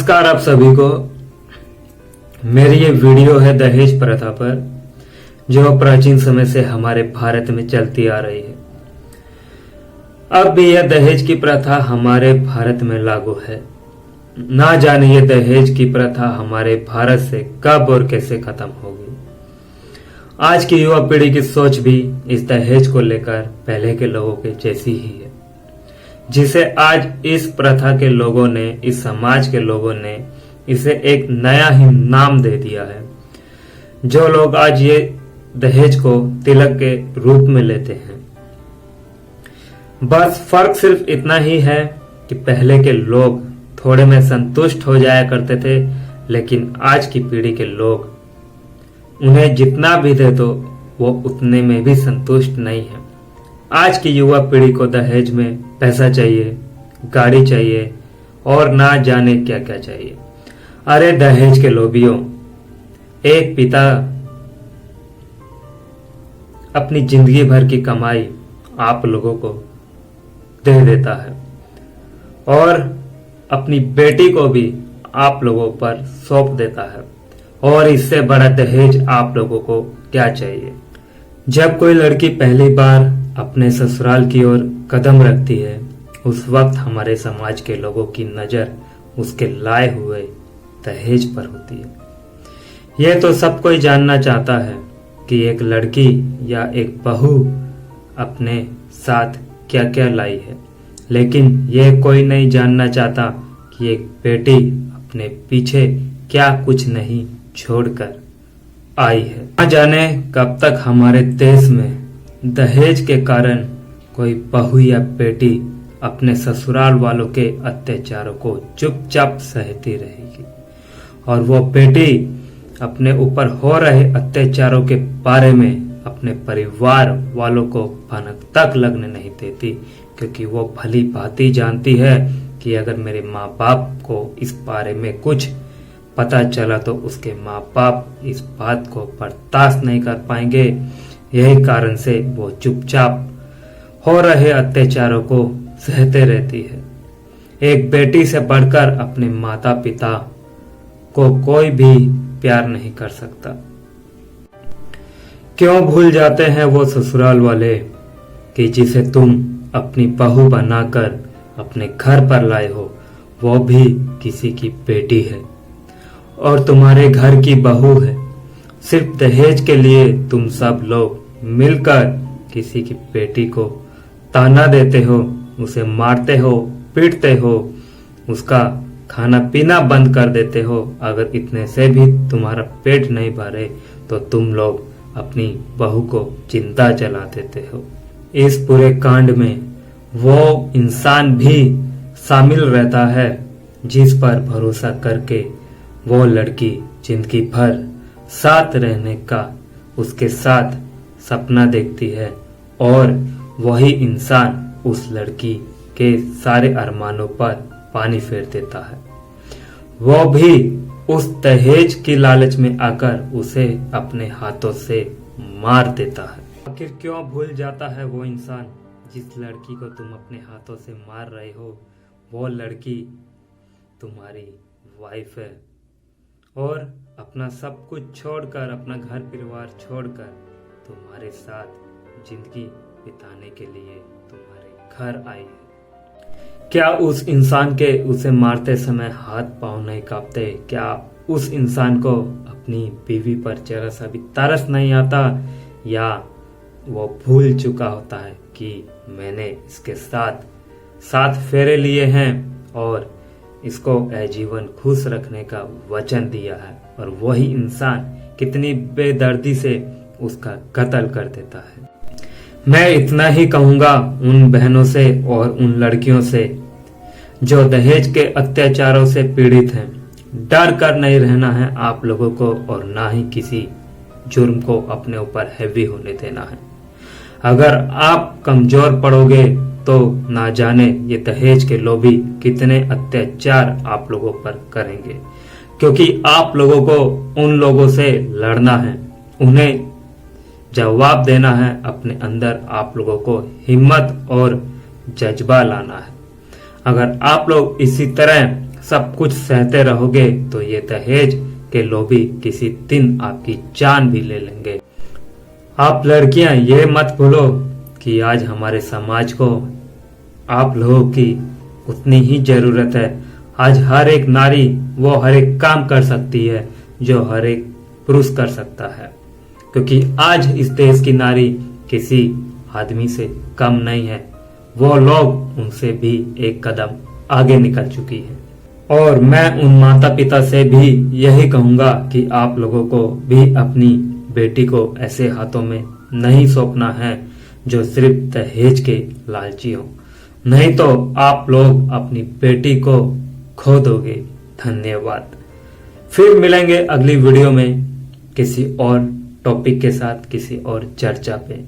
नमस्कार आप सभी को। मेरी ये वीडियो है दहेज प्रथा पर, जो प्राचीन समय से हमारे भारत में चलती आ रही है। अब भी यह दहेज की प्रथा हमारे भारत में लागू है। ना जाने ये दहेज की प्रथा हमारे भारत से कब और कैसे खत्म होगी। आज की युवा पीढ़ी की सोच भी इस दहेज को लेकर पहले के लोगों के जैसी ही है, जिसे आज इस प्रथा के लोगों ने, इस समाज के लोगों ने इसे एक नया ही नाम दे दिया है। जो लोग आज ये दहेज को तिलक के रूप में लेते हैं। बस फर्क सिर्फ इतना ही है कि पहले के लोग थोड़े में संतुष्ट हो जाया करते थे, लेकिन आज की पीढ़ी के लोग उन्हें जितना भी दे दो वो उतने में भी संतुष्ट नहीं है। आज की युवा पीढ़ी को दहेज में पैसा चाहिए, गाड़ी चाहिए और ना जाने क्या क्या चाहिए। अरे दहेज के लोभियों, एक पिता अपनी जिंदगी भर की कमाई आप लोगों को दे देता है और अपनी बेटी को भी आप लोगों पर सौंप देता है, और इससे बड़ा दहेज आप लोगों को क्या चाहिए। जब कोई लड़की पहली बार अपने ससुराल की ओर कदम रखती है, उस वक्त हमारे समाज के लोगों की नजर उसके लाए हुए दहेज पर होती है। यह तो सब कोई जानना चाहता है कि एक लड़की या एक बहू अपने साथ क्या क्या लाई है, लेकिन यह कोई नहीं जानना चाहता कि एक बेटी अपने पीछे क्या कुछ नहीं छोड़कर आई है। न जाने कब तक हमारे देश में दहेज के कारण कोई बहू या बेटी अपने ससुराल वालों के अत्याचारों को चुपचाप सहती रहेगी, और वो बेटी अपने ऊपर हो रहे अत्याचारों के बारे में अपने परिवार वालों को भनक तक लगने नहीं देती, क्योंकि वो भली भांति जानती है कि अगर मेरे माँ बाप को इस बारे में कुछ पता चला तो उसके माँ बाप इस बात को बर्दाश्त नहीं कर पाएंगे। यही कारण से वो चुपचाप हो रहे अत्याचारों को सहते रहती है। एक बेटी से बढ़कर अपने माता पिता को कोई भी प्यार नहीं कर सकता। क्यों भूल जाते हैं वो ससुराल वाले कि जिसे तुम अपनी बहू बनाकर अपने घर पर लाए हो, वो भी किसी की बेटी है और तुम्हारे घर की बहू है। सिर्फ दहेज के लिए तुम सब लोग मिलकर किसी की बेटी को ताना देते हो, उसे मारते हो, पीटते हो, उसका खाना पीना बंद कर देते हो। अगर इतने से भी तुम्हारा पेट नहीं भरे तो तुम लोग अपनी बहू को जिंदा जला देते हो। इस पूरे कांड में वो इंसान भी शामिल रहता है जिस पर भरोसा करके वो लड़की जिंदगी भर साथ रहने का उसके साथ सपना देखती है, और वही इंसान उस लड़की के सारे अरमानों पर पानी फेर देता है। वो भी उस दहेज की लालच में आकर उसे अपने हाथों से मार देता है। आखिर क्यों भूल जाता है वो इंसान जिस लड़की को तुम अपने हाथों से मार रहे हो, वो लड़की तुम्हारी वाइफ है, और अपना सब कुछ छोड़कर, अपना घर परिवार छोड़कर तुम्हारे साथ जिंदगी बिताने के लिए तुम्हारे घर आई है। क्या उस इंसान के उसे मारते समय हाथ पांव नहीं कांपते? क्या उस इंसान को अपनी बीवी पर जरा सा भी तरस नहीं आता? या वो भूल चुका होता है कि मैंने इसके साथ 7 फेरे लिए हैं और इसको आजीवन खुश रखने का वचन दिया है, और वही इंसान कितनी बेदर्दी से उसका कत्ल कर देता है। मैं इतना ही कहूंगा उन बहनों से और उन लड़कियों से जो दहेज के अत्याचारों से पीड़ित हैं। डर कर नहीं रहना है आप लोगों को, और ना ही किसी जुर्म को अपने ऊपर हैवी होने देना है। अगर आप कमजोर पड़ोगे तो ना जाने ये दहेज के लोभी कितने अत्याचार आप लोगों पर करेंगे, क्योंकि आप लोगों को उन लोगों से लड़ना है, उन्हें जवाब देना है। अपने अंदर आप लोगों को हिम्मत और जज्बा लाना है। अगर आप लोग इसी तरह सब कुछ सहते रहोगे तो ये दहेज के लोभी किसी दिन आपकी जान भी ले लेंगे। आप लड़कियां ये मत भूलो कि आज हमारे समाज को आप लोगों की उतनी ही जरूरत है। आज हर एक नारी वो हर एक काम कर सकती है जो हर एक पुरुष कर सकता है, क्योंकि आज इस देश की नारी किसी आदमी से कम नहीं है। वो लोग उनसे भी एक कदम आगे निकल चुकी है। और मैं उन माता पिता से भी यही कहूंगा कि आप लोगों को भी अपनी बेटी को ऐसे हाथों में नहीं सौंपना है जो सिर्फ दहेज के लालची हो, नहीं तो आप लोग अपनी बेटी को खो दोगे। धन्यवाद। फिर मिलेंगे अगली वीडियो में किसी और टॉपिक के साथ, किसी और चर्चा पे।